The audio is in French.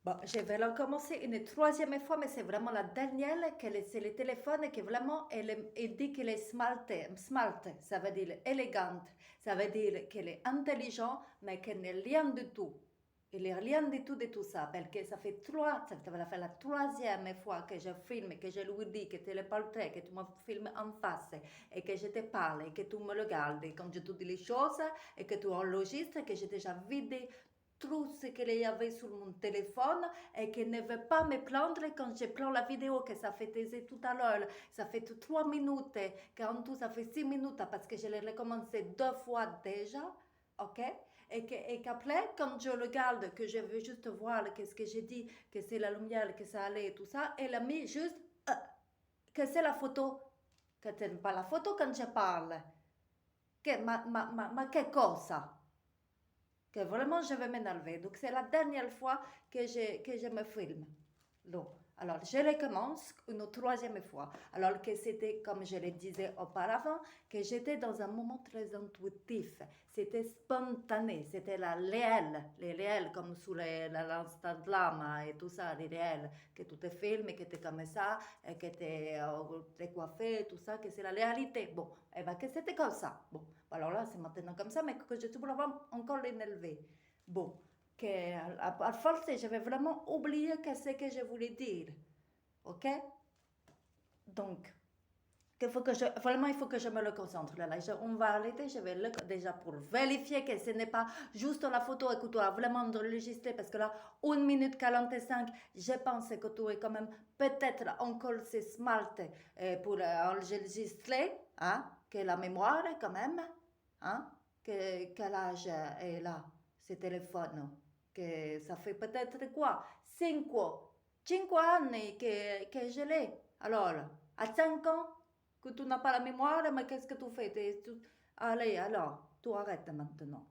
Bon, je vais la commencer une troisième fois, mais c'est vraiment la dernière, c'est le téléphone qui vraiment, elle dit qu'elle est smart, ça veut dire élégante, ça veut dire qu'elle est intelligente, mais qu'elle n'est rien du tout. Il n'est rien du tout de tout ça, parce que ça va faire la troisième fois que je filme, que je lui dis que tu es le portrait, que tu me filmes en face, et que je te parle, et que tu me regardes, et quand je te dis les choses, et que tu enregistres, que j'ai déjà vidé tout ce qu'il y avait sur mon téléphone et qu'il ne veut pas me prendre quand je prends la vidéo que ça fait tout à l'heure, ça fait 3 minutes, qu'en tout ça fait 6 minutes parce que je l'ai recommencé 2 fois déjà, ok? Et qu'après, quand je regarde, que je veux juste voir qu'est-ce que j'ai dit, que c'est la lumière, que ça allait et tout ça, elle a mis juste que c'est la photo, que c'est pas la photo quand je parle. Ma che cosa? Que vraiment je vais m'énerver. Donc c'est la dernière fois que je me filme. Donc, alors je recommence une troisième fois. Alors que c'était, comme je le disais auparavant, que j'étais dans un moment très intuitif. C'était spontané, c'était les réels comme sur l'Instagram et tout ça, les réels, que tu te filmes, que tu es comme ça, et que tu es coiffé, tout ça, que c'est la réalité. Bon, et bien que c'était comme ça. Bon, alors là c'est maintenant comme ça, mais que je suis vraiment encore énervée. Bon, que à force, je vais vraiment oublier ce que je voulais dire. OK? Donc, vraiment, il faut que je me le concentre. Là, on va arrêter. Je vais déjà pour vérifier que ce n'est pas juste la photo et que tu as vraiment enregistré. Parce que là, 1 minute 45, je pense que tu es quand même peut-être encore c'est smart pour enregistrer. Hein? Que la mémoire, quand même. Hein? Quel âge est là, ce téléphone? Que ça fait peut-être quoi? 5 ans que je l'ai. Alors, à 5 ans, que tu n'as pas la mémoire, mais qu'est-ce que tu fais? Allez, alors, tu arrêtes maintenant.